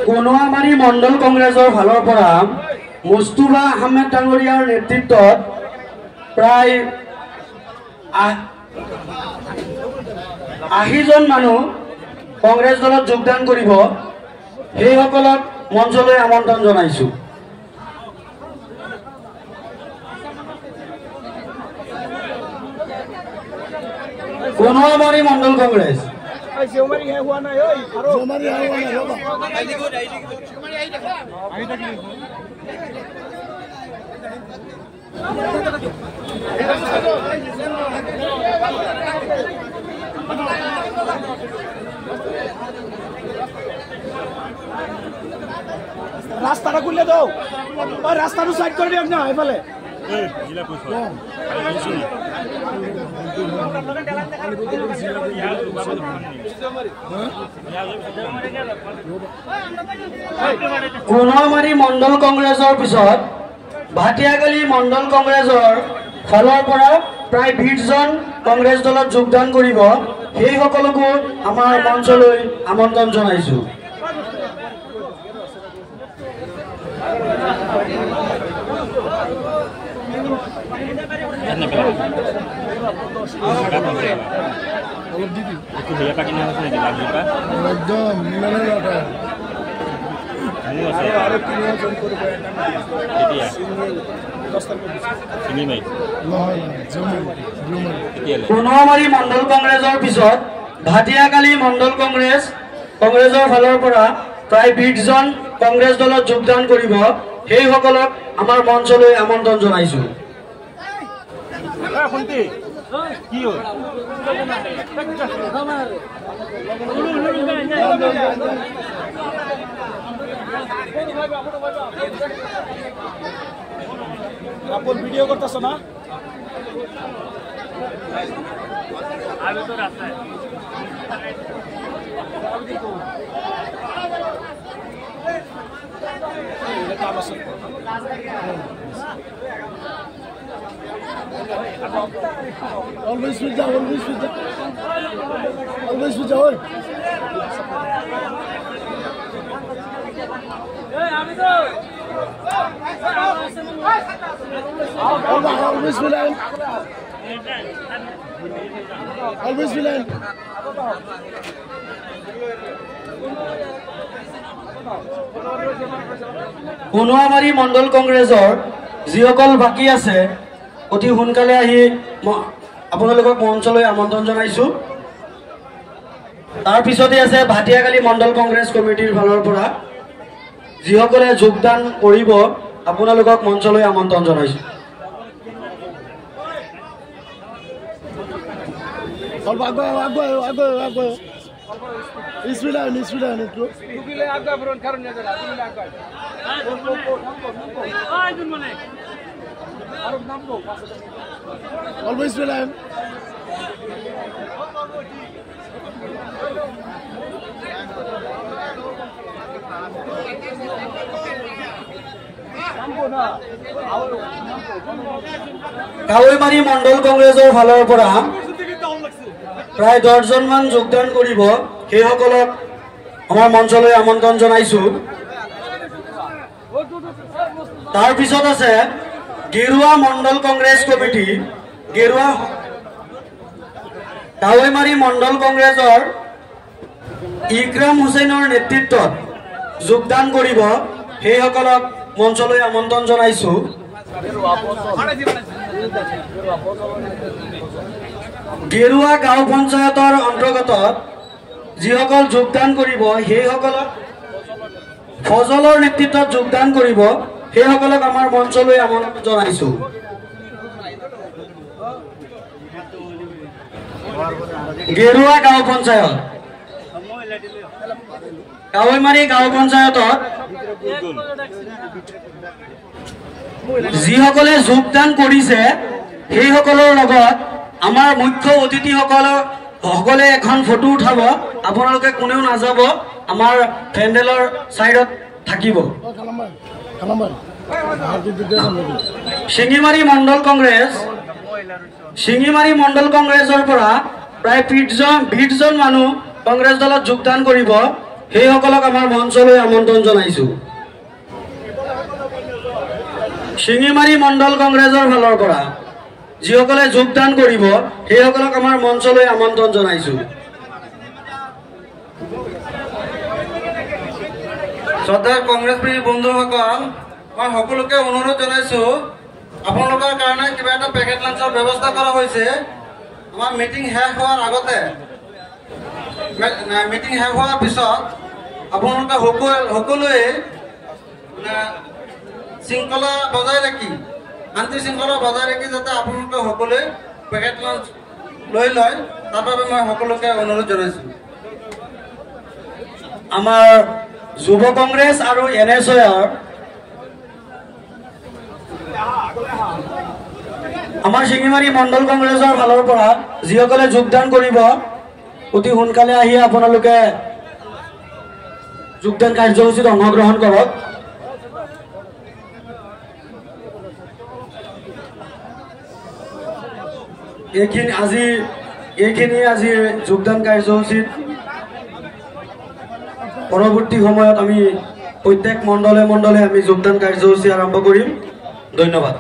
কোনোৱামাৰী মণ্ডল কংগ্ৰেছৰ ফালৰ পৰা মুস্তুফা আহমেদ ডাঙৰীয়াৰ নেতৃত্বত প্ৰায় 80 জন মানুহ কংগ্ৰেছ দলত যোগদান কৰিব সেইসকলক মঞ্চলৈ আমন্ত্ৰণ জনাইছো। কোনোৱামাৰী মণ্ডল কংগ্ৰেছ ৰাস্তাটা খুলে দাও, ৰাস্তাটা সাইড কৰে দিও না এফালে। কোনোৱামাৰী মণ্ডল কংগ্ৰেছৰ পিছত ভাটিয়াকালি মণ্ডল কংগ্ৰেছৰ ফালৰ পৰা প্ৰায় 20 জন কংগ্ৰেছ দলত যোগদান কৰিব সেইসকলকো আমাৰ মঞ্চলৈ আমন্ত্ৰণ জনাইছো। কোনোৱামাৰী মণ্ডল কংগ্ৰেছৰ পিছত ভাটিয়াকালি মণ্ডল কংগ্ৰেছৰ ফালৰ পৰা প্ৰায় 20 জন কংগ্ৰেছ দলত যোগদান কৰিব সেইসকলক আমাৰ মঞ্চলৈ আমন্ত্ৰণ জনাইছো। আপন ভিডিও করতেছ না? আমি তো রাস্তায় always with the always with the always with the আমি তো always with the always with the কোনোৱামাৰী মণ্ডল কংগ্ৰেছৰ যিসকল বাকী আছে অতি সোনকালে আহি আপোনালোকক মঞ্চলৈ আমন্ত্ৰণ জনাইছো। তাৰ পিছতে আছে ভাটিয়াকালি মণ্ডল কংগ্ৰেছ কমিটিৰ ফালৰ পৰা যিসকলে যোগদান কৰিব আপোনালোকক মঞ্চলৈ আমন্ত্ৰণ জনাইছো। always with him কাৱৈমাৰী মণ্ডল কংগ্ৰেছৰ ফালৰ পৰা প্ৰায় 10 জন মান যোগদান কৰিব সেইসকলক আমাৰ মঞ্চলৈ আমন্ত্ৰণ জনাইছো। তাৰ পিছত আছে গেৰুৱা মণ্ডল কংগ্ৰেছ কমিটি কাৱৈমাৰী মণ্ডল কংগ্ৰেছৰ ইকৰাম হুছেইনৰ নেতৃত্বত যোগদান কৰিব সেইসকলক মঞ্চলৈ আমন্ত্ৰণ জনাইছো। গেৰুৱা গাঁও পঞ্চায়তৰ অন্তৰ্গত যিসকল যোগদান কৰিব সেইসকলক ফজলৰ নেতৃত্বত যোগদান কৰিব সেইসকলক আমাৰ মঞ্চলৈ আমন্ত্ৰণ জনাইছো। গেৰুৱা গাঁও পঞ্চায়ত কাৱৈমাৰী গাঁও পঞ্চায়তত যিসকলে যোগদান কৰিছে সেইসকলৰ লগত আমাৰ মুখ্য অতিথিসকলে এখন ফটো উঠাব। আপোনালোকে কোনেও নাযাব, আমাৰ পেণ্ডেলৰ চাইডত থাকিব। শিঙিমাৰী মণ্ডল কংগ্ৰেছৰ পৰা প্ৰায় 20জন মানুহ কংগ্ৰেছ দলত যোগদান কৰিব সেইসকলক আমাৰ মঞ্চলৈ আমন্ত্ৰণ জনাইছো। শিঙিমাৰী মণ্ডল কংগ্ৰেছৰ ফালৰ পৰা যিসকলে যোগদান কৰিব সেইসকলক আমাৰ মঞ্চলৈ আমন্ত্ৰণ জনাইছো। শ্ৰদ্ধাৰ কংগ্ৰেছপ্ৰেমী বন্ধুসকল, মই সকলোকে অনুৰোধ জনাইছো আপোনালোকৰ কাৰণে কিবা এটা পেকেট লাঞ্চৰ ব্যৱস্থা কৰা হৈছে। আমাৰ মিটিং শেষ হোৱাৰ আগতে মিটিং শেষ হোৱাৰ পিছত আপোনালোকে সকলোৱে শৃংখলা বজাই ৰাখি শান্তি শৃংখলা বজাই ৰাখি যাতে আপোনালোকে সকলোৱে পেকেট লাঞ্চ লৈ লয় তাৰ বাবে মই সকলোকে অনুৰোধ জনাইছো। আমাৰ যুৱ কংগ্ৰেছ আৰু NSOৰ আমাৰ শিঙিমাৰী মণ্ডল কংগ্ৰেছৰ ফালৰ পৰা যিসকলে যোগদান কৰিব অতি সোনকালে আহি আপোনালোকে যোগদান কাৰ্যসূচীত অংশগ্ৰহণ কৰক। এইখিনি আজিৰ যোগদান কাৰ্যসূচীত পৰৱৰ্তী সময়ত আমি প্ৰত্যেক মণ্ডলে আমি যোগদান কাৰ্যসূচী আৰম্ভ কৰিম। ধন্যবাদ।